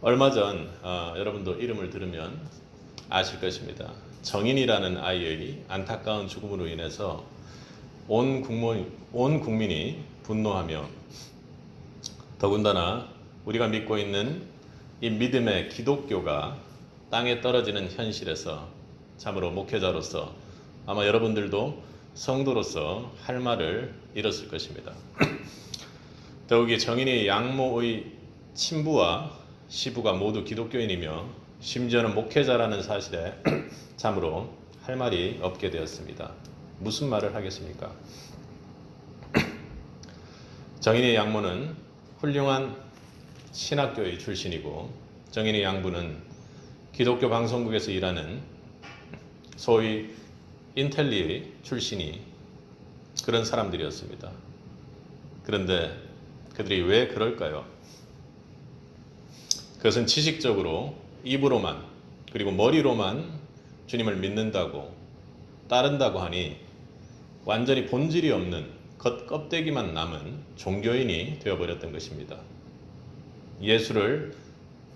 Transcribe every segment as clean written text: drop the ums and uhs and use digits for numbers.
얼마 전 여러분도 이름을 들으면 아실 것입니다. 정인이라는 아이의 안타까운 죽음으로 인해서 온 국민이 분노하며, 더군다나 우리가 믿고 있는 이 믿음의 기독교가 땅에 떨어지는 현실에서 참으로 목회자로서 아마 여러분들도 성도로서 할 말을 잃었을 것입니다. 더욱이 정인이 양모의 친부와 시부가 모두 기독교인이며 심지어는 목회자라는 사실에 참으로 할 말이 없게 되었습니다. 무슨 말을 하겠습니까? 정인의 양모는 훌륭한 신학교의 출신이고, 정인의 양부는 기독교 방송국에서 일하는 소위 인텔리의 출신이 그런 사람들이었습니다. 그런데 그들이 왜 그럴까요? 그것은 지식적으로 입으로만 그리고 머리로만 주님을 믿는다고 따른다고 하니 완전히 본질이 없는 겉껍데기만 남은 종교인이 되어버렸던 것입니다. 예수를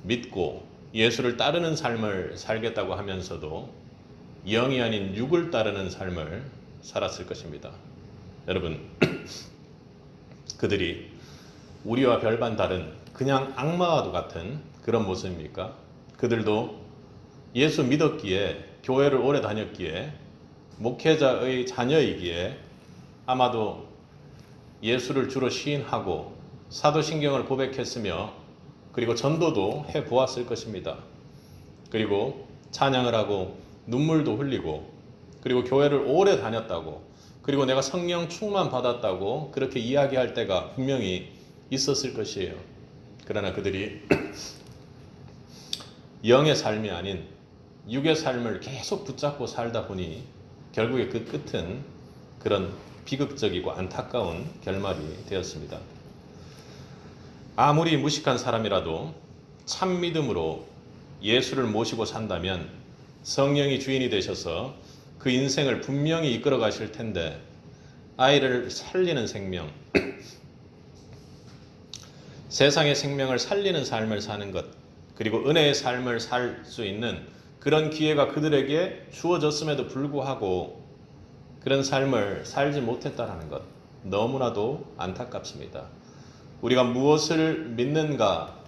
믿고 예수를 따르는 삶을 살겠다고 하면서도 영이 아닌 육을 따르는 삶을 살았을 것입니다. 여러분, 그들이 우리와 별반 다른 그냥 악마와도 같은 그런 모습입니까? 그들도 예수 믿었기에, 교회를 오래 다녔기에, 목회자의 자녀이기에 아마도 예수를 주로 시인하고 사도신경을 고백했으며 그리고 전도도 해보았을 것입니다. 그리고 찬양을 하고 눈물도 흘리고 그리고 교회를 오래 다녔다고, 그리고 내가 성령 충만 받았다고 그렇게 이야기할 때가 분명히 있었을 것이에요. 그러나 그들이 영의 삶이 아닌 육의 삶을 계속 붙잡고 살다 보니 결국에 그 끝은 그런 비극적이고 안타까운 결말이 되었습니다. 아무리 무식한 사람이라도 참 믿음으로 예수를 모시고 산다면 성령이 주인이 되셔서 그 인생을 분명히 이끌어 가실 텐데, 아이를 살리는 생명, 세상의 생명을 살리는 삶을 사는 것, 그리고 은혜의 삶을 살 수 있는 그런 기회가 그들에게 주어졌음에도 불구하고 그런 삶을 살지 못했다는 것, 너무나도 안타깝습니다. 우리가 무엇을 믿는가,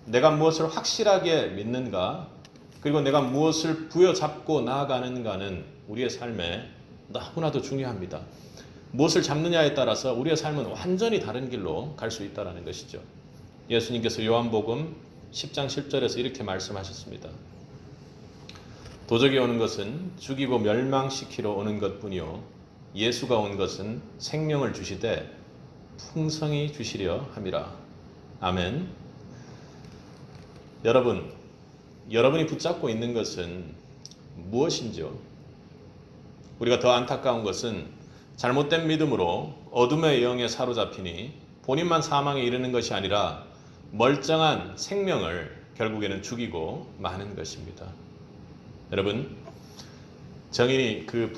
내가 무엇을 확실하게 믿는가, 그리고 내가 무엇을 부여잡고 나아가는가는 우리의 삶에 너무나도 중요합니다. 무엇을 잡느냐에 따라서 우리의 삶은 완전히 다른 길로 갈 수 있다는 것이죠. 예수님께서 요한복음 10장 10절에서 이렇게 말씀하셨습니다. 도적이 오는 것은 죽이고 멸망시키러 오는 것뿐이요 예수가 온 것은 생명을 주시되 풍성히 주시려 함이라. 아멘. 여러분이 붙잡고 있는 것은 무엇인지요? 우리가 더 안타까운 것은 잘못된 믿음으로 어둠의 영에 사로잡히니 본인만 사망에 이르는 것이 아니라 멀쩡한 생명을 결국에는 죽이고 마는 것입니다. 여러분, 정인이 그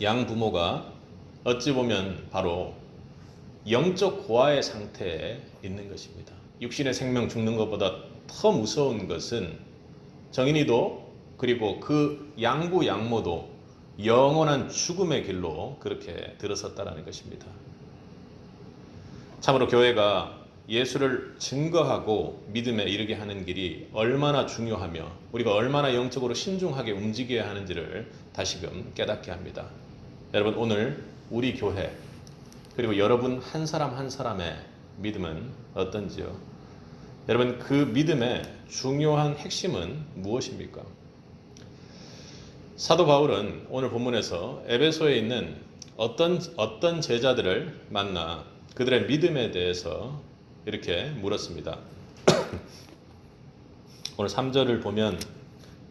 양 부모가 어찌 보면 바로 영적 고아의 상태에 있는 것입니다. 육신의 생명 죽는 것보다 더 무서운 것은 정인이도 그리고 그 양부 양모도 영원한 죽음의 길로 그렇게 들어섰다는 것입니다. 참으로 교회가 예수를 증거하고 믿음에 이르게 하는 길이 얼마나 중요하며 우리가 얼마나 영적으로 신중하게 움직여야 하는지를 다시금 깨닫게 합니다. 여러분, 오늘 우리 교회 그리고 여러분 한 사람 한 사람의 믿음은 어떤지요? 여러분, 그 믿음의 중요한 핵심은 무엇입니까? 사도 바울은 오늘 본문에서 에베소에 있는 어떤 제자들을 만나 그들의 믿음에 대해서 이렇게 물었습니다. 오늘 3절을 보면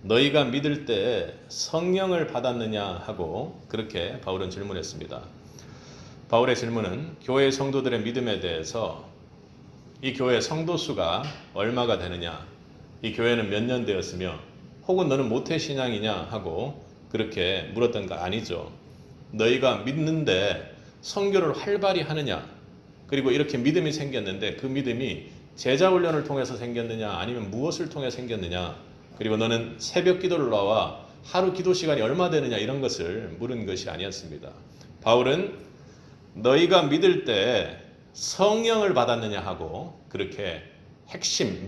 너희가 믿을 때 성령을 받았느냐 하고 그렇게 바울은 질문했습니다. 바울의 질문은 교회 성도들의 믿음에 대해서 이 교회 성도 수가 얼마가 되느냐, 이 교회는 몇 년 되었으며 혹은 너는 모태신앙이냐 하고 그렇게 물었던 거 아니죠. 너희가 믿는데 선교를 활발히 하느냐, 그리고 이렇게 믿음이 생겼는데 그 믿음이 제자 훈련을 통해서 생겼느냐 아니면 무엇을 통해 생겼느냐, 그리고 너는 새벽 기도를 나와 하루 기도 시간이 얼마 되느냐, 이런 것을 물은 것이 아니었습니다. 바울은 너희가 믿을 때 성령을 받았느냐 하고 그렇게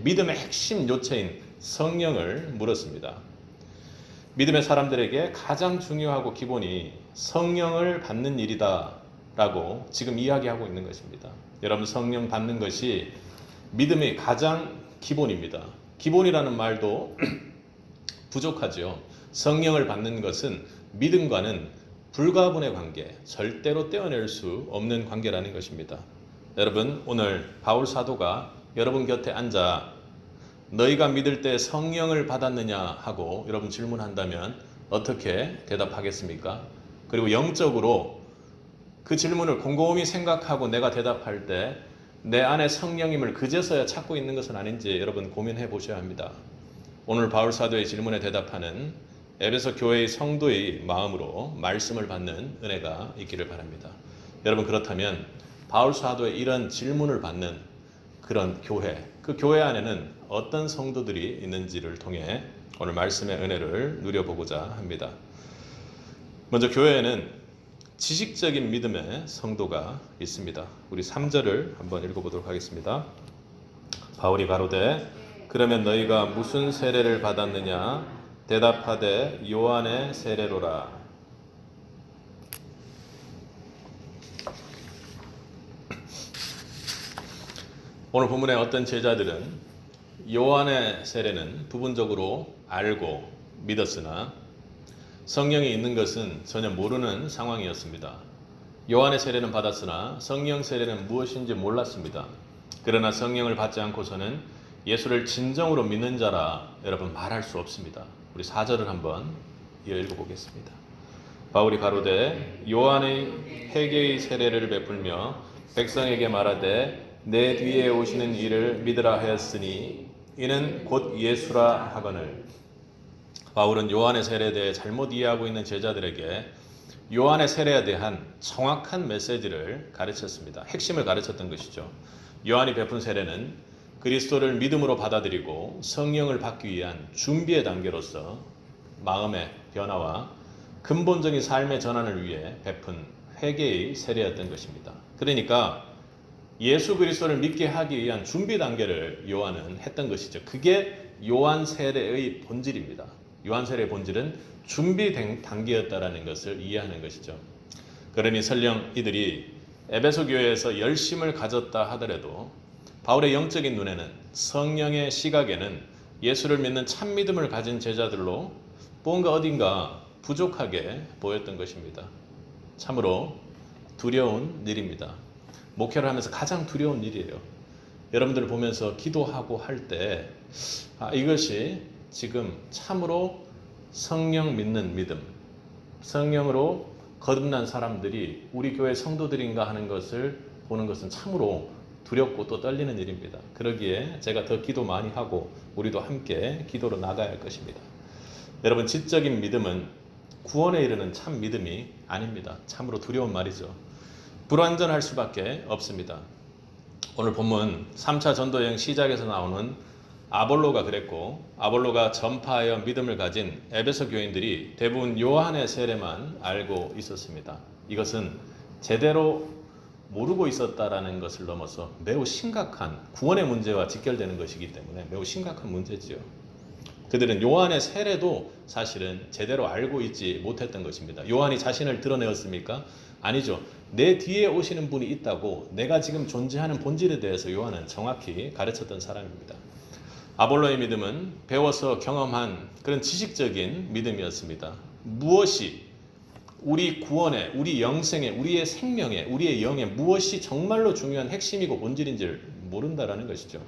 믿음의 핵심 요체인 성령을 물었습니다. 믿음의 사람들에게 가장 중요하고 기본이 성령을 받는 일이다 라고 지금 이야기하고 있는 것입니다. 여러분, 성령 받는 것이 믿음의 가장 기본입니다. 기본이라는 말도 부족하죠. 성령을 받는 것은 믿음과는 불가분의 관계, 절대로 떼어낼 수 없는 관계라는 것입니다. 여러분, 오늘 바울 사도가 여러분 곁에 앉아 너희가 믿을 때 성령을 받았느냐 하고 여러분 질문한다면 어떻게 대답하겠습니까? 그리고 영적으로 그 질문을 곰곰이 생각하고 내가 대답할 때 내 안에 성령임을 그제서야 찾고 있는 것은 아닌지 여러분 고민해 보셔야 합니다. 오늘 바울 사도의 질문에 대답하는 에베소 교회의 성도의 마음으로 말씀을 받는 은혜가 있기를 바랍니다. 여러분, 그렇다면 바울 사도의 이런 질문을 받는 그런 교회, 그 교회 안에는 어떤 성도들이 있는지를 통해 오늘 말씀의 은혜를 누려보고자 합니다. 먼저 교회에는 지식적인 믿음의 성도가 있습니다. 우리 3절을 한번 읽어보도록 하겠습니다. 바울이 가로되 그러면 너희가 무슨 세례를 받았느냐? 대답하되 요한의 세례로라. 오늘 본문의 어떤 제자들은 요한의 세례는 부분적으로 알고 믿었으나 성령이 있는 것은 전혀 모르는 상황이었습니다. 요한의 세례는 받았으나 성령 세례는 무엇인지 몰랐습니다. 그러나 성령을 받지 않고서는 예수를 진정으로 믿는 자라 여러분 말할 수 없습니다. 우리 4절을 한번 이어 읽어보겠습니다. 바울이 가로되 요한의 회개의 세례를 베풀며 백성에게 말하되 내 뒤에 오시는 이를 믿으라 하였으니 이는 곧 예수라 하거늘. 바울은 요한의 세례에 대해 잘못 이해하고 있는 제자들에게 요한의 세례에 대한 정확한 메시지를 가르쳤습니다. 핵심을 가르쳤던 것이죠. 요한이 베푼 세례는 그리스도를 믿음으로 받아들이고 성령을 받기 위한 준비의 단계로서 마음의 변화와 근본적인 삶의 전환을 위해 베푼 회개의 세례였던 것입니다. 그러니까 예수 그리스도를 믿게 하기 위한 준비 단계를 요한은 했던 것이죠. 그게 요한 세례의 본질입니다. 요한 세례의 본질은 준비 단계였다라는 것을 이해하는 것이죠. 그러니 설령 이들이 에베소 교회에서 열심을 가졌다 하더라도 바울의 영적인 눈에는, 성령의 시각에는 예수를 믿는 참 믿음을 가진 제자들로 뭔가 어딘가 부족하게 보였던 것입니다. 참으로 두려운 일입니다. 목회를 하면서 가장 두려운 일이에요. 여러분들을 보면서 기도하고 할 때 이것이 지금 참으로 성령 믿는 믿음, 성령으로 거듭난 사람들이 우리 교회 성도들인가 하는 것을 보는 것은 참으로 두렵고 또 떨리는 일입니다. 그러기에 제가 더 기도 많이 하고 우리도 함께 기도로 나가야 할 것입니다. 여러분, 지적인 믿음은 구원에 이르는 참 믿음이 아닙니다. 참으로 두려운 말이죠. 불완전할 수밖에 없습니다. 오늘 본문 3차 전도여행 시작에서 나오는 아볼로가 그랬고, 아볼로가 전파하여 믿음을 가진 에베소 교인들이 대부분 요한의 세례만 알고 있었습니다. 이것은 제대로 모르고 있었다라는 것을 넘어서 매우 심각한 구원의 문제와 직결되는 것이기 때문에 매우 심각한 문제지요. 그들은 요한의 세례도 사실은 제대로 알고 있지 못했던 것입니다. 요한이 자신을 드러내었습니까? 아니죠. 내 뒤에 오시는 분이 있다고 내가 지금 존재하는 본질에 대해서 요한은 정확히 가르쳤던 사람입니다. 아볼로의 믿음은 배워서 경험한 그런 지식적인 믿음이었습니다. 무엇이 우리 구원에, 우리 영생에, 우리의 생명에, 우리의 영에 무엇이 정말로 중요한 핵심이고 본질인지를 모른다라는 것이죠.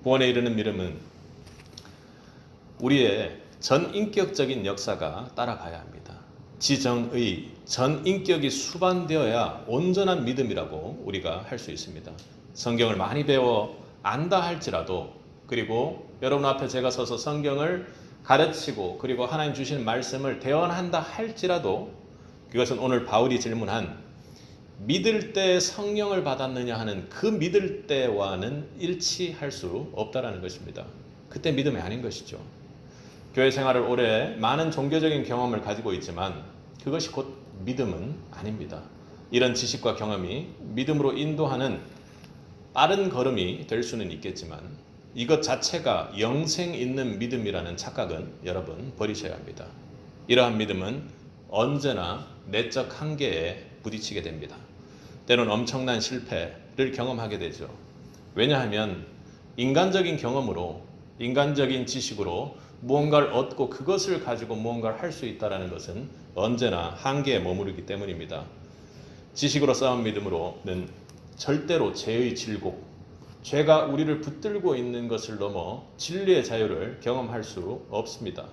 구원에 이르는 믿음은 우리의 전인격적인 역사가 따라가야 합니다. 지정의 전인격이 수반되어야 온전한 믿음이라고 우리가 할 수 있습니다. 성경을 많이 배워 안다 할지라도, 그리고 여러분 앞에 제가 서서 성경을 가르치고 그리고 하나님 주시는 말씀을 대언한다 할지라도 그것은 오늘 바울이 질문한 믿을 때 성령을 받았느냐 하는 그 믿을 때와는 일치할 수 없다라는 것입니다. 그때 믿음이 아닌 것이죠. 교회 생활을 오래 많은 종교적인 경험을 가지고 있지만 그것이 곧 믿음은 아닙니다. 이런 지식과 경험이 믿음으로 인도하는 빠른 걸음이 될 수는 있겠지만 이것 자체가 영생 있는 믿음이라는 착각은 여러분 버리셔야 합니다. 이러한 믿음은 언제나 내적 한계에 부딪히게 됩니다. 때로는 엄청난 실패를 경험하게 되죠. 왜냐하면 인간적인 경험으로, 인간적인 지식으로 무언가를 얻고 그것을 가지고 무언가를 할 수 있다는 것은 언제나 한계에 머무르기 때문입니다. 지식으로 쌓은 믿음으로는 절대로 죄의 질곡, 죄가 우리를 붙들고 있는 것을 넘어 진리의 자유를 경험할 수 없습니다.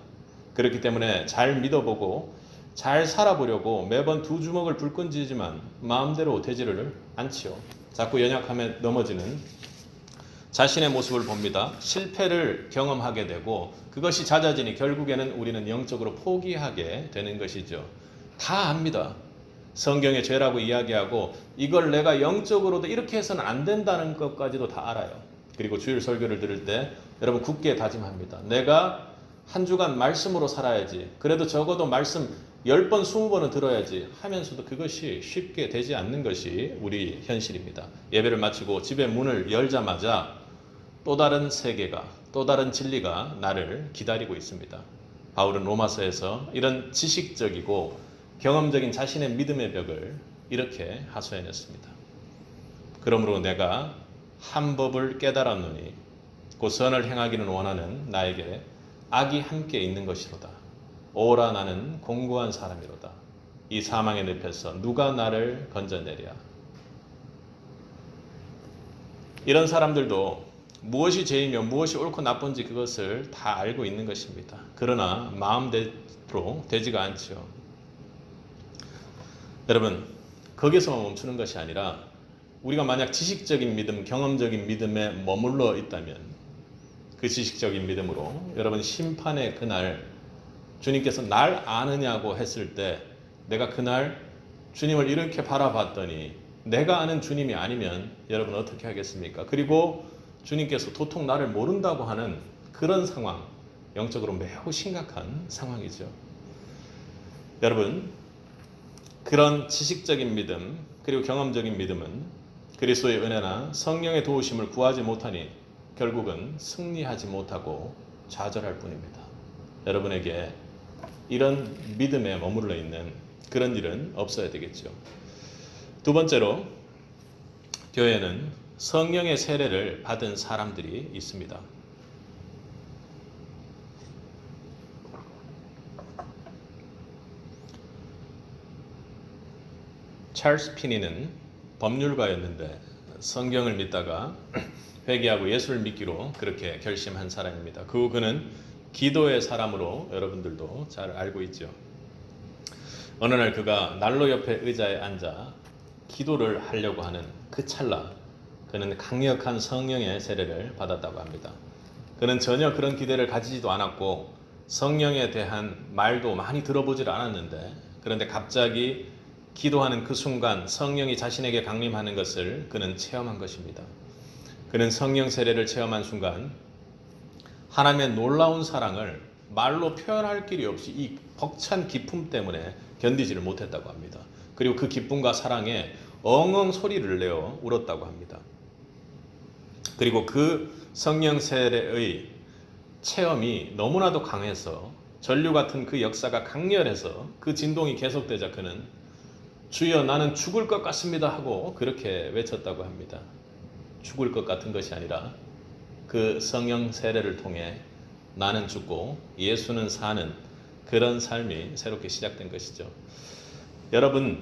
그렇기 때문에 잘 믿어보고 잘 살아보려고 매번 두 주먹을 불끈 쥐지만 마음대로 되지를 않지요. 자꾸 연약함에 넘어지는 자신의 모습을 봅니다. 실패를 경험하게 되고 그것이 잦아지니 결국에는 우리는 영적으로 포기하게 되는 것이죠. 다 압니다. 성경의 죄라고 이야기하고 이걸 내가 영적으로도 이렇게 해서는 안 된다는 것까지도 다 알아요. 그리고 주일 설교를 들을 때 여러분 굳게 다짐합니다. 내가 한 주간 말씀으로 살아야지. 그래도 적어도 말씀 10번, 20번은 들어야지 하면서도 그것이 쉽게 되지 않는 것이 우리 현실입니다. 예배를 마치고 집에 문을 열자마자 또 다른 세계가, 또 다른 진리가 나를 기다리고 있습니다. 바울은 로마서에서 이런 지식적이고 경험적인 자신의 믿음의 벽을 이렇게 하소연했습니다. 그러므로 내가 한 법을 깨달았노니 곧 선을 행하기는 원하는 나에게 악이 함께 있는 것이로다. 오라 나는 공고한 사람이로다. 이 사망의 늪에서 누가 나를 건져내랴. 이런 사람들도 무엇이 죄이며 무엇이 옳고 나쁜지 그것을 다 알고 있는 것입니다. 그러나 마음대로 되지가 않죠. 여러분, 거기서만 멈추는 것이 아니라 우리가 만약 지식적인 믿음, 경험적인 믿음에 머물러 있다면 그 지식적인 믿음으로 여러분 심판의 그날 주님께서 날 아느냐고 했을 때 내가 그날 주님을 이렇게 바라봤더니 내가 아는 주님이 아니면 여러분 어떻게 하겠습니까? 그리고 주님께서 도통 나를 모른다고 하는 그런 상황, 영적으로 매우 심각한 상황이죠. 여러분, 그런 지식적인 믿음 그리고 경험적인 믿음은 그리스도의 은혜나 성령의 도우심을 구하지 못하니 결국은 승리하지 못하고 좌절할 뿐입니다. 여러분에게 이런 믿음에 머물러 있는 그런 일은 없어야 되겠죠. 두 번째로 교회는 성령의 세례를 받은 사람들이 있습니다. 찰스 피니는 법률가였는데 성경을 믿다가 회개하고 예수를 믿기로 그렇게 결심한 사람입니다. 그는 기도의 사람으로 여러분들도 잘 알고 있죠. 어느 날 그가 난로 옆에 의자에 앉아 기도를 하려고 하는 그 찰나 그는 강력한 성령의 세례를 받았다고 합니다. 그는 전혀 그런 기대를 가지지도 않았고 성령에 대한 말도 많이 들어보질 않았는데 그런데 갑자기 기도하는 그 순간 성령이 자신에게 강림하는 것을 그는 체험한 것입니다. 그는 성령 세례를 체험한 순간 하나님의 놀라운 사랑을 말로 표현할 길이 없이 이 벅찬 기쁨 때문에 견디지를 못했다고 합니다. 그리고 그 기쁨과 사랑에 엉엉 소리를 내어 울었다고 합니다. 그리고 그 성령 세례의 체험이 너무나도 강해서 전류 같은 그 역사가 강렬해서 그 진동이 계속되자 그는 주여 나는 죽을 것 같습니다 하고 그렇게 외쳤다고 합니다. 죽을 것 같은 것이 아니라 그 성령 세례를 통해 나는 죽고 예수는 사는 그런 삶이 새롭게 시작된 것이죠. 여러분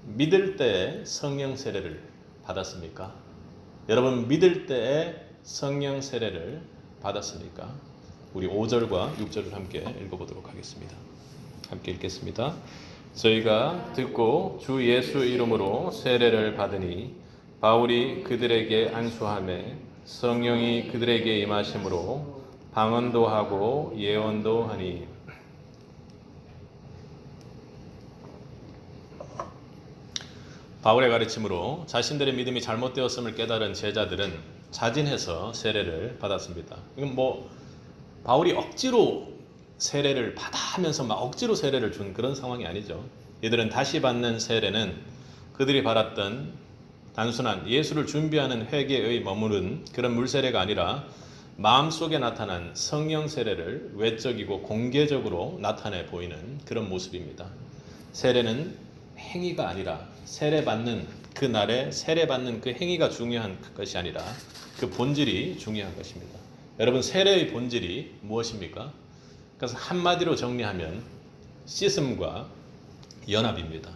믿을 때에 성령 세례를 받았습니까? 여러분 믿을 때에 성령 세례를 받았습니까? 우리 5절과 6절을 함께 읽어보도록 하겠습니다. 함께 읽겠습니다. 저희가 듣고 주 예수 이름으로 세례를 받으니 바울이 그들에게 안수하매 성령이 그들에게 임하심으로 방언도 하고 예언도 하니 바울의 가르침으로 자신들의 믿음이 잘못되었음을 깨달은 제자들은 자진해서 세례를 받았습니다. 이건 바울이 억지로 세례를 받아 하면서 막 억지로 세례를 준 그런 상황이 아니죠. 이들은 다시 받는 세례는 그들이 받았던 단순한 예수를 준비하는 회개의 머무른 그런 물세례가 아니라 마음속에 나타난 성령 세례를 외적이고 공개적으로 나타내 보이는 그런 모습입니다. 세례는 행위가 아니라 세례받는 그 날에 세례받는 그 행위가 중요한 것이 아니라 그 본질이 중요한 것입니다. 여러분, 세례의 본질이 무엇입니까? 그래서 한마디로 정리하면 씻음과 연합입니다.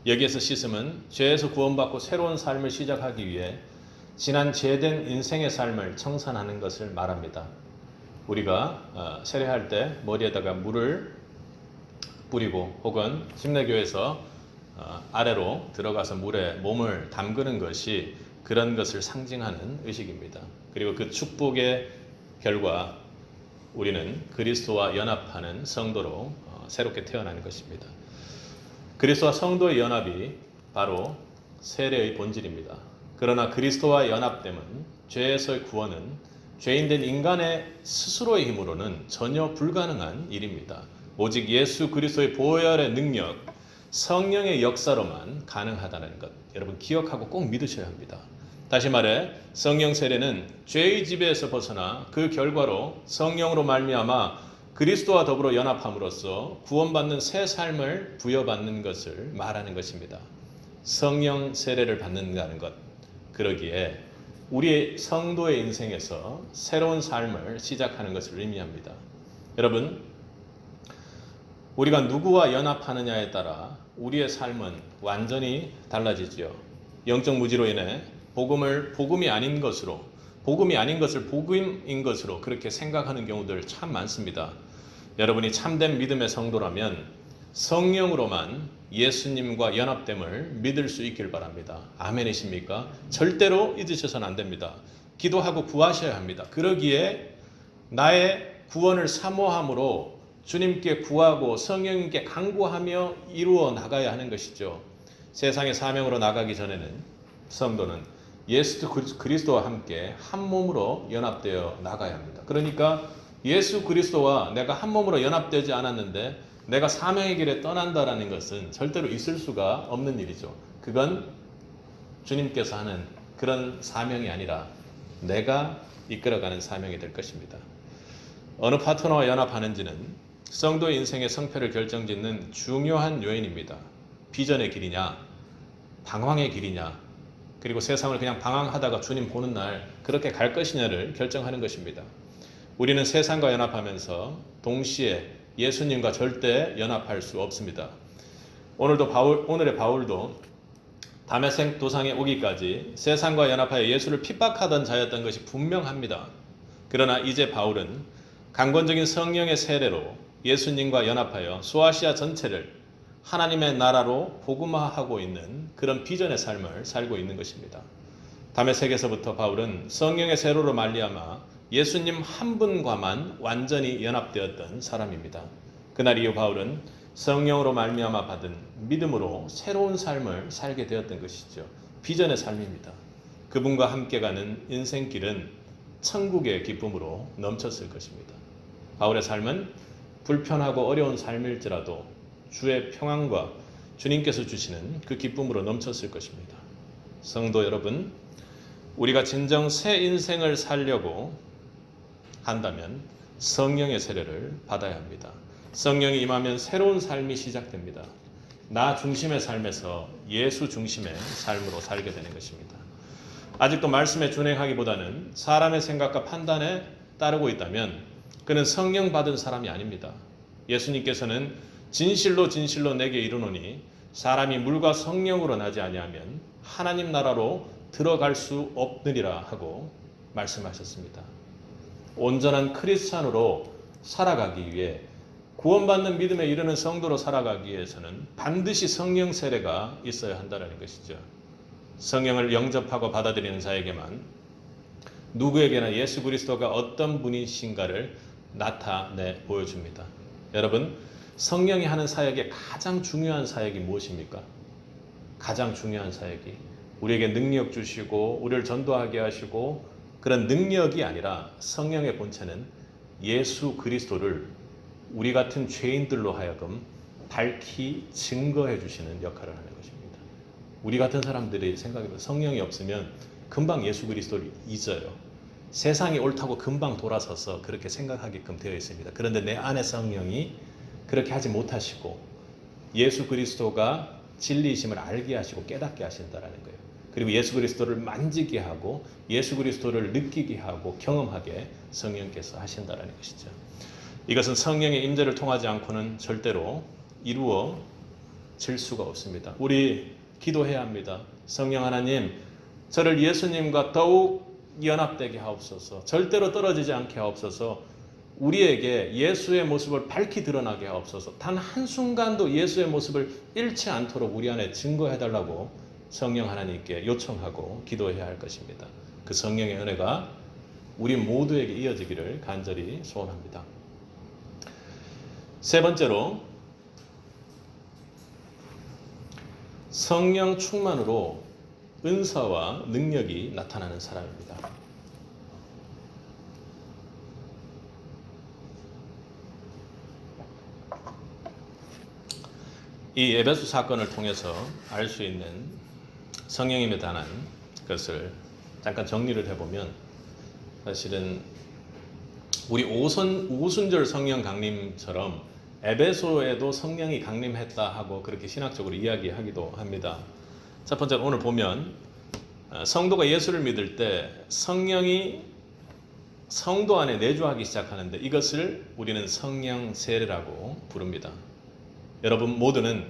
여기에서 씻음은 죄에서 구원받고 새로운 삶을 시작하기 위해 지난 죄된 인생의 삶을 청산하는 것을 말합니다. 우리가 세례할 때 머리에다가 물을 뿌리고 혹은 침례교에서 아래로 들어가서 물에 몸을 담그는 것이 그런 것을 상징하는 의식입니다. 그리고 그 축복의 결과 우리는 그리스도와 연합하는 성도로 새롭게 태어나는 것입니다. 그리스도와 성도의 연합이 바로 세례의 본질입니다. 그러나 그리스도와 연합됨은 죄에서의 구원은 죄인된 인간의 스스로의 힘으로는 전혀 불가능한 일입니다. 오직 예수 그리스도의 보혈의 능력, 성령의 역사로만 가능하다는 것, 여러분 기억하고 꼭 믿으셔야 합니다. 다시 말해 성령 세례는 죄의 지배에서 벗어나 그 결과로 성령으로 말미암아 그리스도와 더불어 연합함으로써 구원받는 새 삶을 부여받는 것을 말하는 것입니다. 성령 세례를 받는다는 것, 그러기에 우리의 성도의 인생에서 새로운 삶을 시작하는 것을 의미합니다. 여러분, 우리가 누구와 연합하느냐에 따라 우리의 삶은 완전히 달라지지요. 영적 무지로 인해 복음이 아닌 것을 복음인 것으로 그렇게 생각하는 경우들 참 많습니다. 여러분이 참된 믿음의 성도라면 성령으로만 예수님과 연합됨을 믿을 수 있길 바랍니다. 아멘이십니까? 절대로 잊으셔서는 안 됩니다. 기도하고 구하셔야 합니다. 그러기에 나의 구원을 사모함으로 주님께 구하고 성령님께 간구하며 이루어 나가야 하는 것이죠. 세상의 사명으로 나가기 전에는 성도는 예수 그리스도와 함께 한 몸으로 연합되어 나가야 합니다. 그러니까 예수 그리스도와 내가 한 몸으로 연합되지 않았는데 내가 사명의 길에 떠난다라는 것은 절대로 있을 수가 없는 일이죠. 그건 주님께서 하는 그런 사명이 아니라 내가 이끌어가는 사명이 될 것입니다. 어느 파트너와 연합하는지는 성도의 인생의 성패를 결정짓는 중요한 요인입니다. 비전의 길이냐, 방황의 길이냐, 그리고 세상을 그냥 방황하다가 주님 보는 날 그렇게 갈 것이냐를 결정하는 것입니다. 우리는 세상과 연합하면서 동시에 예수님과 절대 연합할 수 없습니다. 오늘의 바울도 다메섹 도상에 오기까지 세상과 연합하여 예수를 핍박하던 자였던 것이 분명합니다. 그러나 이제 바울은 강권적인 성령의 세례로 예수님과 연합하여 소아시아 전체를 하나님의 나라로 복음화하고 있는 그런 비전의 삶을 살고 있는 것입니다. 다메섹에서부터 바울은 성령의 세례로 말미암아 예수님 한 분과만 완전히 연합되었던 사람입니다. 그날 이후 바울은 성령으로 말미암아 받은 믿음으로 새로운 삶을 살게 되었던 것이죠. 비전의 삶입니다. 그분과 함께 가는 인생길은 천국의 기쁨으로 넘쳤을 것입니다. 바울의 삶은 불편하고 어려운 삶일지라도 주의 평안과 주님께서 주시는 그 기쁨으로 넘쳤을 것입니다. 성도 여러분, 우리가 진정 새 인생을 살려고 한다면 성령의 세례를 받아야 합니다. 성령이 임하면 새로운 삶이 시작됩니다. 나 중심의 삶에서 예수 중심의 삶으로 살게 되는 것입니다. 아직도 말씀에 준행하기보다는 사람의 생각과 판단에 따르고 있다면 그는 성령 받은 사람이 아닙니다. 예수님께서는 진실로 진실로 내게 이르노니 사람이 물과 성령으로 나지 아니하면 하나님 나라로 들어갈 수 없느니라 하고 말씀하셨습니다. 온전한 크리스찬으로 살아가기 위해 구원받는 믿음에 이르는 성도로 살아가기 위해서는 반드시 성령 세례가 있어야 한다는 것이죠. 성령을 영접하고 받아들이는 자에게만 누구에게나 예수 그리스도가 어떤 분이신가를 나타내 보여줍니다. 여러분, 성령이 하는 사역의 가장 중요한 사역이 무엇입니까? 가장 중요한 사역이 우리에게 능력 주시고 우리를 전도하게 하시고 그런 능력이 아니라 성령의 본체는 예수 그리스도를 우리 같은 죄인들로 하여금 밝히 증거해 주시는 역할을 하는 것입니다. 우리 같은 사람들이 생각해보면 성령이 없으면 금방 예수 그리스도를 잊어요. 세상이 옳다고 금방 돌아서서 그렇게 생각하게끔 되어 있습니다. 그런데 내 안에 성령이 그렇게 하지 못하시고 예수 그리스도가 진리이심을 알게 하시고 깨닫게 하신다라는 거예요. 그리고 예수 그리스도를 만지게 하고 예수 그리스도를 느끼게 하고 경험하게 성령께서 하신다라는 것이죠. 이것은 성령의 임재를 통하지 않고는 절대로 이루어질 수가 없습니다. 우리 기도해야 합니다. 성령 하나님, 저를 예수님과 더욱 연합되게 하옵소서. 절대로 떨어지지 않게 하옵소서. 우리에게 예수의 모습을 밝히 드러나게 하옵소서. 단 한순간도 예수의 모습을 잃지 않도록 우리 안에 증거해달라고 성령 하나님께 요청하고 기도해야 할 것입니다. 그 성령의 은혜가 우리 모두에게 이어지기를 간절히 소원합니다. 세 번째로, 성령 충만으로 은사와 능력이 나타나는 사람입니다. 이 에베소 사건을 통해서 알 수 있는 성령님에 관한 것을 잠깐 정리를 해보면, 사실은 우리 오순절 성령 강림처럼 에베소에도 성령이 강림했다 하고 그렇게 신학적으로 이야기하기도 합니다. 첫 번째로 오늘 보면 성도가 예수를 믿을 때 성령이 성도 안에 내주하기 시작하는데 이것을 우리는 성령 세례라고 부릅니다. 여러분 모두는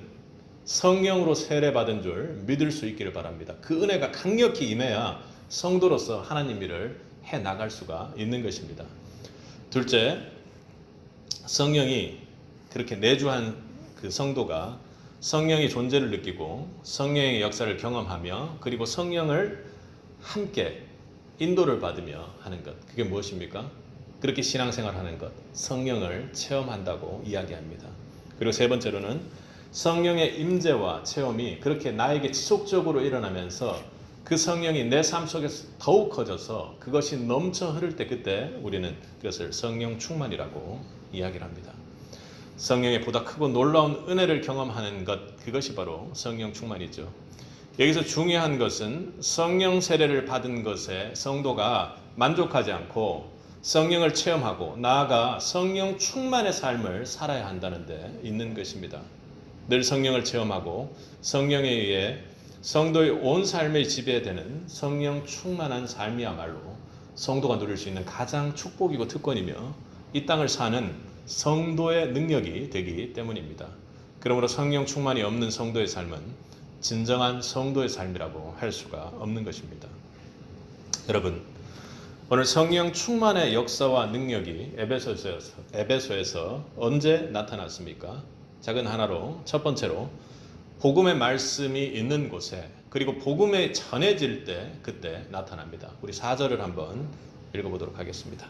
성령으로 세례받은 줄 믿을 수 있기를 바랍니다. 그 은혜가 강력히 임해야 성도로서 하나님 일을 해나갈 수가 있는 것입니다. 둘째, 성령이 그렇게 내주한 그 성도가 성령의 존재를 느끼고 성령의 역사를 경험하며 그리고 성령을 함께 인도를 받으며 하는 것, 그게 무엇입니까? 그렇게 신앙생활하는 것, 성령을 체험한다고 이야기합니다. 그리고 세 번째로는 성령의 임재와 체험이 그렇게 나에게 지속적으로 일어나면서 그 성령이 내 삶 속에서 더욱 커져서 그것이 넘쳐 흐를 때, 그때 우리는 그것을 성령 충만이라고 이야기를 합니다. 성령의 보다 크고 놀라운 은혜를 경험하는 것, 그것이 바로 성령 충만이죠. 여기서 중요한 것은 성령 세례를 받은 것에 성도가 만족하지 않고 성령을 체험하고 나아가 성령 충만의 삶을 살아야 한다는 데 있는 것입니다. 늘 성령을 체험하고 성령에 의해 성도의 온 삶을 지배되는 성령 충만한 삶이야말로 성도가 누릴 수 있는 가장 축복이고 특권이며 이 땅을 사는 성도의 능력이 되기 때문입니다. 그러므로 성령 충만이 없는 성도의 삶은 진정한 성도의 삶이라고 할 수가 없는 것입니다. 여러분, 오늘 성령 충만의 역사와 능력이 에베소에서 언제 나타났습니까? 작은 하나로, 첫 번째로 복음의 말씀이 있는 곳에, 그리고 복음이 전해질 때 그때 나타납니다. 우리 4절을 한번 읽어보도록 하겠습니다.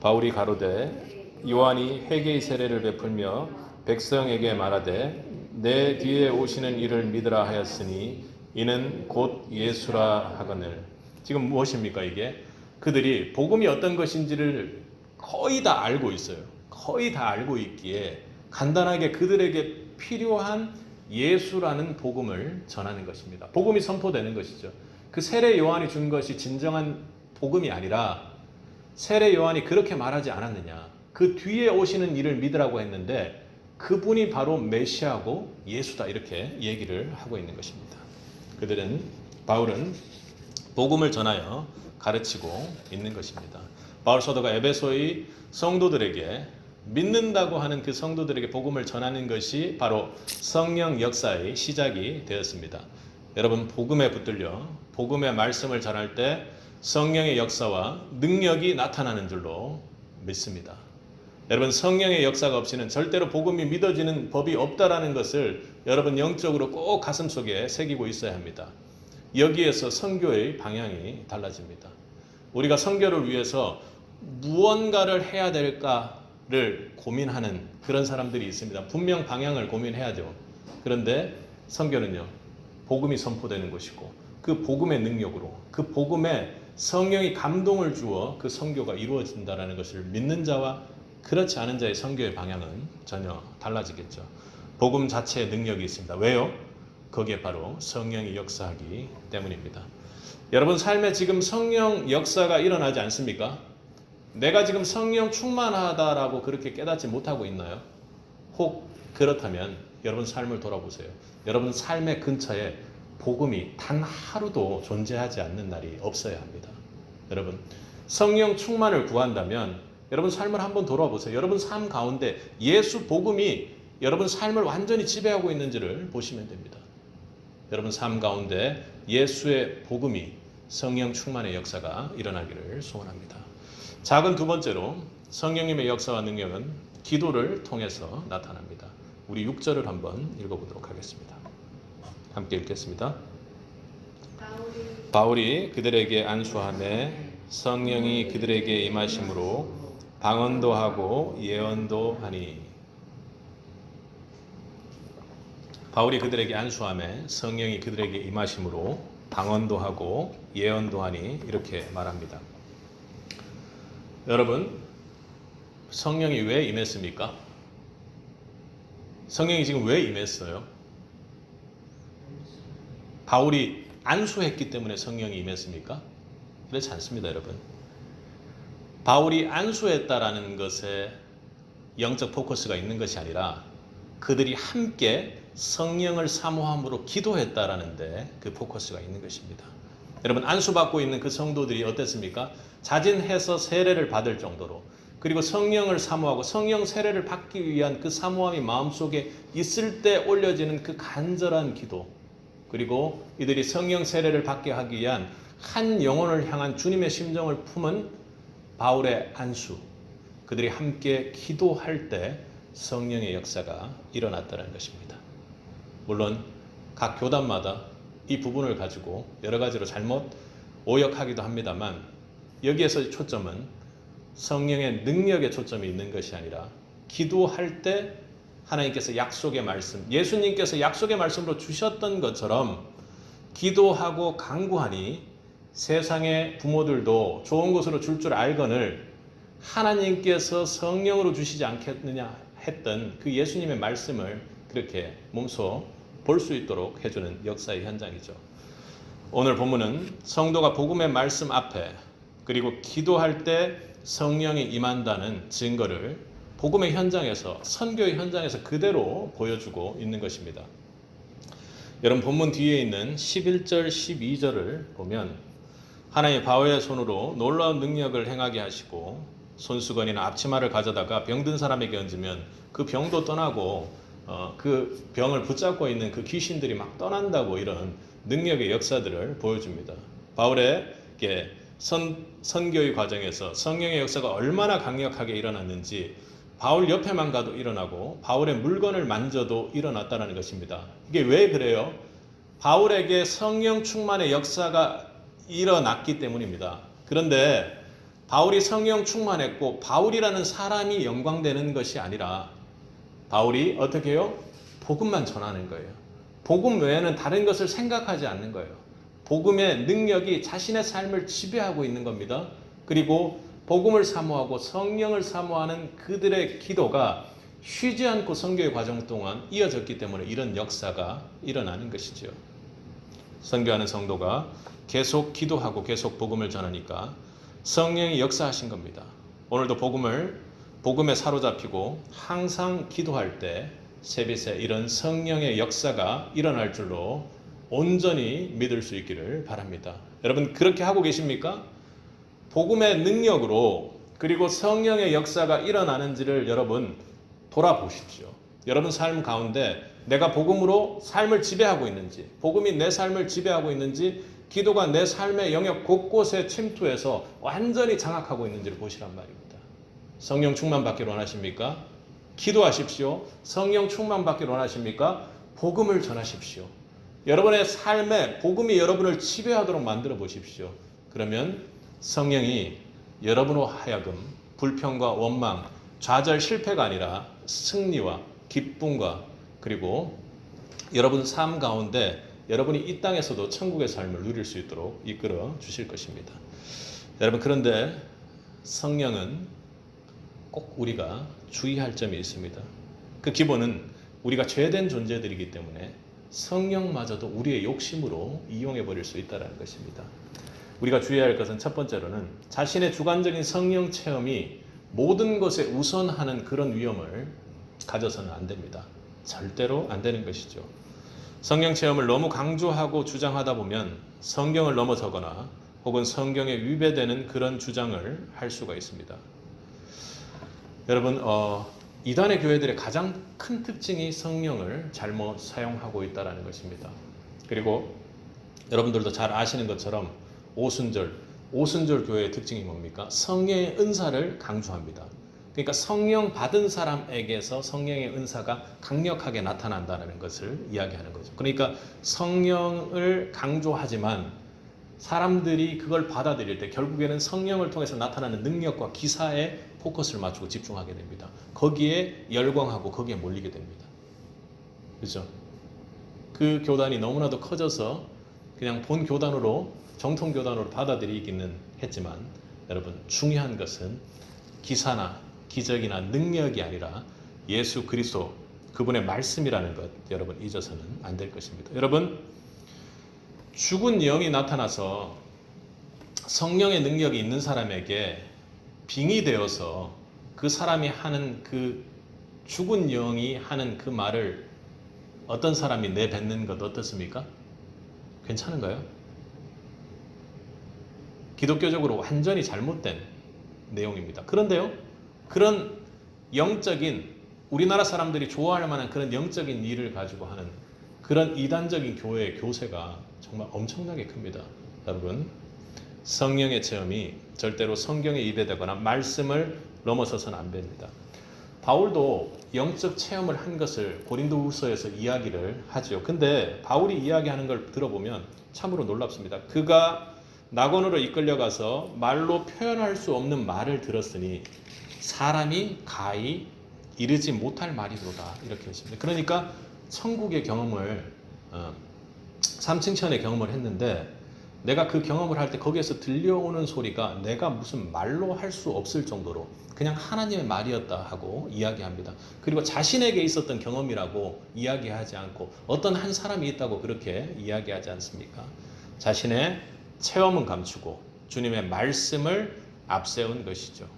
바울이 가로되 요한이 회개의 세례를 베풀며 백성에게 말하되 내 뒤에 오시는 이를 믿으라 하였으니 이는 곧 예수라 하거늘. 지금 무엇입니까 이게? 그들이 복음이 어떤 것인지를 거의 다 알고 있어요. 거의 다 알고 있기에 간단하게 그들에게 필요한 예수라는 복음을 전하는 것입니다. 복음이 선포되는 것이죠. 그 세례 요한이 준 것이 진정한 복음이 아니라 세례 요한이 그렇게 말하지 않았느냐. 그 뒤에 오시는 이를 믿으라고 했는데 그분이 바로 메시아고 예수다, 이렇게 얘기를 하고 있는 것입니다. 바울은 복음을 전하여 가르치고 있는 것입니다. 바울 사도가 에베소의 성도들에게, 믿는다고 하는 그 성도들에게 복음을 전하는 것이 바로 성령 역사의 시작이 되었습니다. 여러분, 복음에 붙들려 복음의 말씀을 전할 때 성령의 역사와 능력이 나타나는 줄로 믿습니다. 여러분, 성령의 역사가 없이는 절대로 복음이 믿어지는 법이 없다라는 것을 여러분 영적으로 꼭 가슴속에 새기고 있어야 합니다. 여기에서 선교의 방향이 달라집니다. 우리가 선교를 위해서 무언가를 해야 될까를 고민하는 그런 사람들이 있습니다. 분명 방향을 고민해야죠. 그런데 선교는요, 복음이 선포되는 것이고 그 복음의 능력으로 그 복음에 성령이 감동을 주어 그 선교가 이루어진다는 것을 믿는 자와 그렇지 않은 자의 선교의 방향은 전혀 달라지겠죠. 복음 자체의 능력이 있습니다. 왜요? 거기에 바로 성령이 역사하기 때문입니다. 여러분 삶에 지금 성령 역사가 일어나지 않습니까? 내가 지금 성령 충만하다라고 그렇게 깨닫지 못하고 있나요? 혹 그렇다면 여러분 삶을 돌아보세요. 여러분 삶의 근처에 복음이 단 하루도 존재하지 않는 날이 없어야 합니다. 여러분 성령 충만을 구한다면 여러분 삶을 한번 돌아보세요. 여러분 삶 가운데 예수 복음이 여러분 삶을 완전히 지배하고 있는지를 보시면 됩니다. 여러분 삶 가운데 예수의 복음이 성령 충만의 역사가 일어나기를 소원합니다. 작은 두 번째로 성령님의 역사와 능력은 기도를 통해서 나타납니다. 우리 6절을 한번 읽어보도록 하겠습니다. 함께 읽겠습니다. 바울이 그들에게 안수하매 성령이 그들에게 임하심으로 방언도 하고 예언도 하니. 바울이 그들에게 안수하매 성령이 그들에게 임하심으로 방언도 하고 예언도 하니 이렇게 말합니다. 여러분 성령이 왜 임했습니까? 성령이 지금 왜 임했어요? 바울이 안수했기 때문에 성령이 임했습니까? 그렇지 않습니다, 여러분. 바울이 안수했다라는 것에 영적 포커스가 있는 것이 아니라 그들이 함께 성령을 사모함으로 기도했다라는 데 그 포커스가 있는 것입니다. 여러분 안수받고 있는 그 성도들이 어땠습니까? 자진해서 세례를 받을 정도로 그리고 성령을 사모하고 성령 세례를 받기 위한 그 사모함이 마음속에 있을 때 올려지는 그 간절한 기도 그리고 이들이 성령 세례를 받게 하기 위한 한 영혼을 향한 주님의 심정을 품은 바울의 안수 그들이 함께 기도할 때 성령의 역사가 일어났다는 것입니다. 물론 각 교단마다 이 부분을 가지고 여러 가지로 잘못 오역하기도 합니다만 여기에서 초점은 성령의 능력에 초점이 있는 것이 아니라 기도할 때 하나님께서 약속의 말씀, 예수님께서 약속의 말씀으로 주셨던 것처럼 기도하고 간구하니 세상의 부모들도 좋은 것으로 줄 줄 알거늘 하나님께서 성령으로 주시지 않겠느냐 했던 그 예수님의 말씀을 그렇게 몸소 볼 수 있도록 해주는 역사의 현장이죠. 오늘 본문은 성도가 복음의 말씀 앞에 그리고 기도할 때 성령이 임한다는 증거를 복음의 현장에서 선교의 현장에서 그대로 보여주고 있는 것입니다. 여러분 본문 뒤에 있는 11절 12절을 보면 하나님의 바울의 손으로 놀라운 능력을 행하게 하시고 손수건이나 앞치마를 가져다가 병든 사람에게 얹으면 그 병도 떠나고 그 병을 붙잡고 있는 그 귀신들이 막 떠난다고 이런 능력의 역사들을 보여줍니다. 바울에게 선교의 과정에서 성령의 역사가 얼마나 강력하게 일어났는지 바울 옆에만 가도 일어나고 바울의 물건을 만져도 일어났다는 것입니다. 이게 왜 그래요? 바울에게 성령 충만의 역사가 일어났기 때문입니다. 그런데 바울이 성령 충만했고 바울이라는 사람이 영광되는 것이 아니라 바울이 어떻게 해요? 복음만 전하는 거예요. 복음 외에는 다른 것을 생각하지 않는 거예요. 복음의 능력이 자신의 삶을 지배하고 있는 겁니다. 그리고 복음을 사모하고 성령을 사모하는 그들의 기도가 쉬지 않고 선교의 과정 동안 이어졌기 때문에 이런 역사가 일어나는 것이죠. 선교하는 성도가 계속 기도하고 계속 복음을 전하니까 성령이 역사하신 겁니다. 오늘도 복음에 사로잡히고 항상 기도할 때 세빛에 이런 성령의 역사가 일어날 줄로 온전히 믿을 수 있기를 바랍니다. 여러분 그렇게 하고 계십니까? 복음의 능력으로 그리고 성령의 역사가 일어나는지를 여러분 돌아보십시오. 여러분 삶 가운데 내가 복음으로 삶을 지배하고 있는지, 복음이 내 삶을 지배하고 있는지, 기도가 내 삶의 영역 곳곳에 침투해서 완전히 장악하고 있는지를 보시란 말입니다. 성령 충만 받기를 원하십니까? 기도하십시오. 성령 충만 받기를 원하십니까? 복음을 전하십시오. 여러분의 삶에 복음이 여러분을 지배하도록 만들어 보십시오. 그러면 성령이 여러분으로 하여금 불평과 원망, 좌절, 실패가 아니라 승리와 기쁨과 그리고 여러분 삶 가운데 여러분이 이 땅에서도 천국의 삶을 누릴 수 있도록 이끌어 주실 것입니다. 여러분, 그런데 성령은 꼭 우리가 주의할 점이 있습니다. 그 기본은 우리가 죄된 존재들이기 때문에 성령마저도 우리의 욕심으로 이용해 버릴 수 있다는 것입니다. 우리가 주의할 것은 첫 번째로는 자신의 주관적인 성령 체험이 모든 것에 우선하는 그런 위험을 가져서는 안 됩니다. 절대로 안 되는 것이죠. 성령 체험을 너무 강조하고 주장하다 보면 성경을 넘어서거나 혹은 성경에 위배되는 그런 주장을 할 수가 있습니다. 여러분, 이단의 교회들의 가장 큰 특징이 성령을 잘못 사용하고 있다는 것입니다. 그리고 여러분들도 잘 아시는 것처럼 오순절 교회의 특징이 뭡니까? 성령의 은사를 강조합니다. 그러니까 성령 받은 사람에게서 성령의 은사가 강력하게 나타난다는 것을 이야기하는 거죠. 그러니까 성령을 강조하지만 사람들이 그걸 받아들일 때 결국에는 성령을 통해서 나타나는 능력과 기사에 포커스를 맞추고 집중하게 됩니다. 거기에 열광하고 거기에 몰리게 됩니다. 그렇죠? 그 교단이 너무나도 커져서 그냥 본 교단으로, 정통 교단으로 받아들이기는 했지만 여러분, 중요한 것은 기사나 기적이나 능력이 아니라 예수 그리스도, 그분의 말씀이라는 것, 여러분 잊어서는 안 될 것입니다. 여러분, 죽은 영이 나타나서 성령의 능력이 있는 사람에게 빙의 되어서 그 사람이 하는 그 죽은 영이 하는 그 말을 어떤 사람이 내뱉는 것 어떻습니까? 괜찮은가요? 기독교적으로 완전히 잘못된 내용입니다. 그런데요, 그런 영적인, 우리나라 사람들이 좋아할 만한 그런 영적인 일을 가지고 하는 그런 이단적인 교회의 교세가 정말 엄청나게 큽니다. 여러분, 성령의 체험이 절대로 성경에 위배되거나 말씀을 넘어서서는 안 됩니다. 바울도 영적 체험을 한 것을 고린도후서에서 이야기를 하죠. 근데 바울이 이야기하는 걸 들어보면 참으로 놀랍습니다. 그가 낙원으로 이끌려가서 말로 표현할 수 없는 말을 들었으니 사람이 가히 이르지 못할 말이로다, 이렇게 했습니다. 그러니까 천국의 경험을, 삼층천의 경험을 했는데 내가 그 경험을 할 때 거기에서 들려오는 소리가 내가 무슨 말로 할 수 없을 정도로 그냥 하나님의 말이었다 하고 이야기합니다. 그리고 자신에게 있었던 경험이라고 이야기하지 않고 어떤 한 사람이 있다고 그렇게 이야기하지 않습니까? 자신의 체험은 감추고 주님의 말씀을 앞세운 것이죠.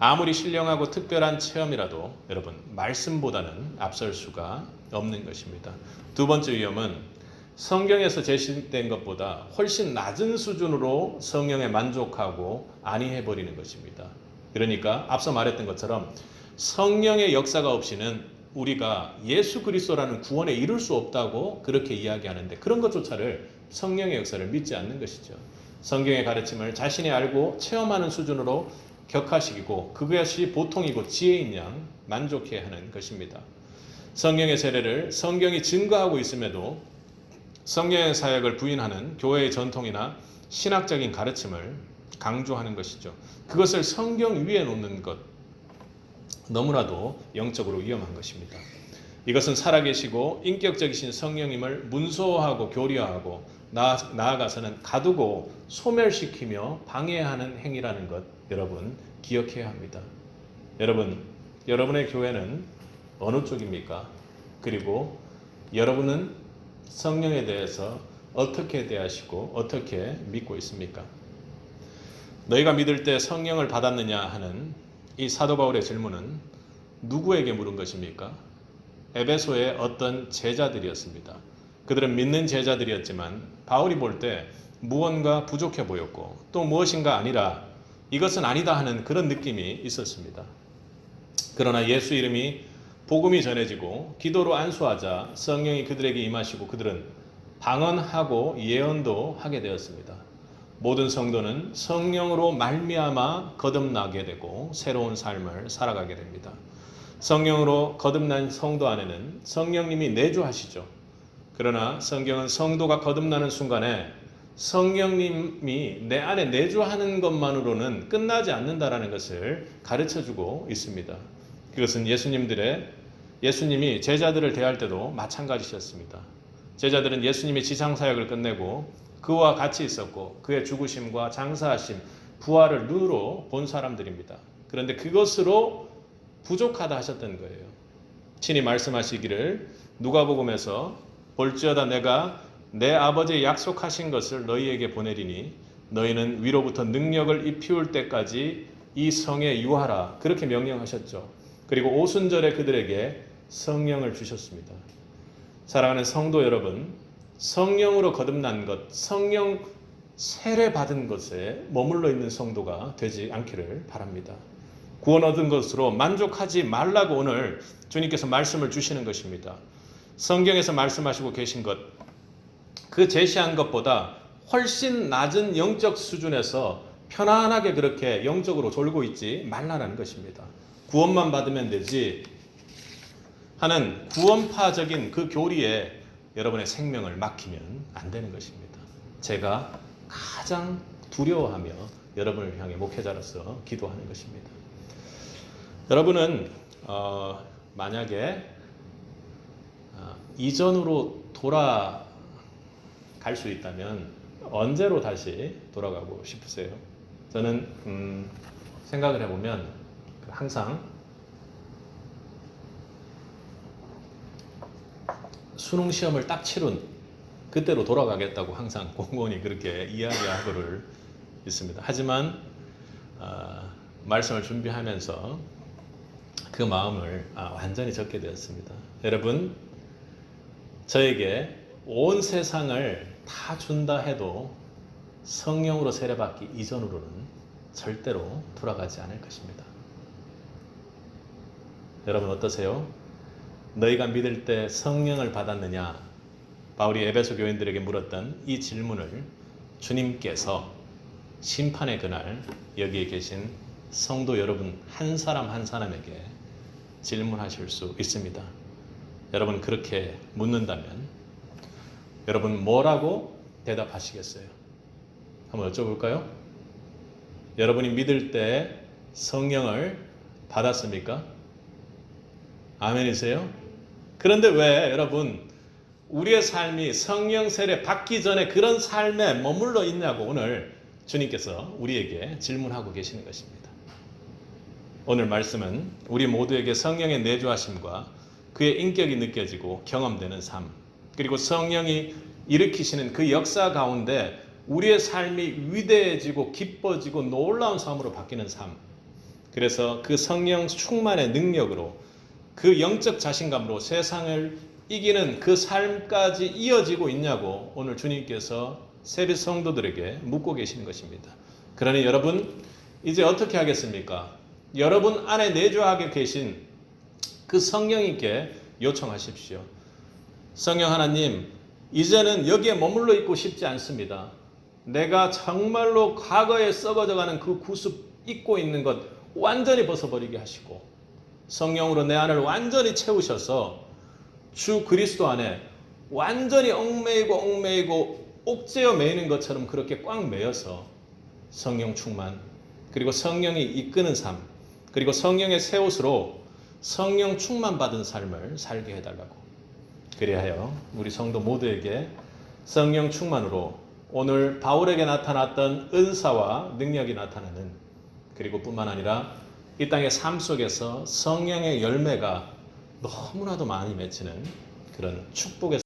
아무리 신령하고 특별한 체험이라도 여러분, 말씀보다는 앞설 수가 없는 것입니다. 두 번째 위험은 성경에서 제시된 것보다 훨씬 낮은 수준으로 성령에 만족하고 안위해버리는 것입니다. 그러니까 앞서 말했던 것처럼 성령의 역사가 없이는 우리가 예수 그리스도라는 구원에 이룰 수 없다고 그렇게 이야기하는데 그런 것조차를 성령의 역사를 믿지 않는 것이죠. 성경의 가르침을 자신이 알고 체험하는 수준으로 격화시키고 그것이 보통이고 지혜인 양 만족해야 하는 것입니다. 성령의 세례를 성경이 증거하고 있음에도 성령의 사역을 부인하는 교회의 전통이나 신학적인 가르침을 강조하는 것이죠. 그것을 성경 위에 놓는 것, 너무나도 영적으로 위험한 것입니다. 이것은 살아계시고 인격적이신 성령님을 문소하고 교리화하고 나아가서는 가두고 소멸시키며 방해하는 행위라는 것, 여러분 기억해야 합니다. 여러분, 여러분의 교회는 어느 쪽입니까? 그리고 여러분은 성령에 대해서 어떻게 대하시고 어떻게 믿고 있습니까? 너희가 믿을 때 성령을 받았느냐 하는 이 사도 바울의 질문은 누구에게 물은 것입니까? 에베소의 어떤 제자들이었습니다. 그들은 믿는 제자들이었지만 바울이 볼 때 무언가 부족해 보였고 또 무엇인가 아니라 이것은 아니다 하는 그런 느낌이 있었습니다. 그러나 예수 이름이 복음이 전해지고 기도로 안수하자 성령이 그들에게 임하시고 그들은 방언하고 예언도 하게 되었습니다. 모든 성도는 성령으로 말미암아 거듭나게 되고 새로운 삶을 살아가게 됩니다. 성령으로 거듭난 성도 안에는 성령님이 내주하시죠. 그러나 성경은 성도가 거듭나는 순간에 성령님이 내 안에 내주하는 것만으로는 끝나지 않는다라는 것을 가르쳐주고 있습니다. 그것은 예수님이 제자들을 대할 때도 마찬가지셨습니다. 제자들은 예수님의 지상사역을 끝내고 그와 같이 있었고 그의 죽으심과 장사하심, 부활을 눈으로 본 사람들입니다. 그런데 그것으로 부족하다 하셨던 거예요. 친히 말씀하시기를 누가복음에서 볼지어다 내가 내 아버지의 약속하신 것을 너희에게 보내리니 너희는 위로부터 능력을 입히울 때까지 이 성에 유하라 그렇게 명령하셨죠. 그리고 오순절에 그들에게 성령을 주셨습니다. 사랑하는 성도 여러분, 성령으로 거듭난 것, 성령 세례 받은 것에 머물러 있는 성도가 되지 않기를 바랍니다. 구원 얻은 것으로 만족하지 말라고 오늘 주님께서 말씀을 주시는 것입니다. 성경에서 말씀하시고 계신 것, 그 제시한 것보다 훨씬 낮은 영적 수준에서 편안하게 그렇게 영적으로 졸고 있지 말라는 것입니다. 구원만 받으면 되지 하는 구원파적인 그 교리에 여러분의 생명을 맡기면 안 되는 것입니다. 제가 가장 두려워하며 여러분을 향해 목회자로서 기도하는 것입니다. 여러분은 만약에 이전으로 돌아갈 수 있다면 언제로 다시 돌아가고 싶으세요? 저는 생각을 해보면 항상 수능 시험을 딱 치룬 그때로 돌아가겠다고 항상 공무원이 그렇게 이야기하고를 있습니다. 하지만 말씀을 준비하면서 그 마음을 완전히 접게 되었습니다. 여러분, 저에게 온 세상을 다 준다 해도 성령으로 세례받기 이전으로는 절대로 돌아가지 않을 것입니다. 여러분 어떠세요? 너희가 믿을 때 성령을 받았느냐? 바울이 에베소 교인들에게 물었던 이 질문을 주님께서 심판의 그날 여기에 계신 성도 여러분 한 사람 한 사람에게 질문하실 수 있습니다. 여러분 그렇게 묻는다면 여러분 뭐라고 대답하시겠어요? 한번 여쭤볼까요? 여러분이 믿을 때 성령을 받았습니까? 아멘이세요? 그런데 왜 여러분 우리의 삶이 성령 세례 받기 전에 그런 삶에 머물러 있냐고 오늘 주님께서 우리에게 질문하고 계시는 것입니다. 오늘 말씀은 우리 모두에게 성령의 내주하심과 그의 인격이 느껴지고 경험되는 삶, 그리고 성령이 일으키시는 그 역사 가운데 우리의 삶이 위대해지고 기뻐지고 놀라운 삶으로 바뀌는 삶, 그래서 그 성령 충만의 능력으로 그 영적 자신감으로 세상을 이기는 그 삶까지 이어지고 있냐고 오늘 주님께서 세빛 성도들에게 묻고 계시는 것입니다. 그러니 여러분 이제 어떻게 하겠습니까? 여러분 안에 내주하게 계신 그 성령님께 요청하십시오. 성령 하나님, 이제는 여기에 머물러 있고 싶지 않습니다. 내가 정말로 과거에 썩어져가는 그 구습 잊고 있는 것 완전히 벗어버리게 하시고 성령으로 내 안을 완전히 채우셔서 주 그리스도 안에 완전히 얽매이고 옥죄어 매이는 것처럼 그렇게 꽉 매여서 성령 충만, 그리고 성령이 이끄는 삶, 그리고 성령의 새 옷으로 성령 충만 받은 삶을 살게 해달라고. 그리하여 우리 성도 모두에게 성령 충만으로 오늘 바울에게 나타났던 은사와 능력이 나타나는, 그리고 뿐만 아니라 이 땅의 삶 속에서 성령의 열매가 너무나도 많이 맺히는 그런 축복의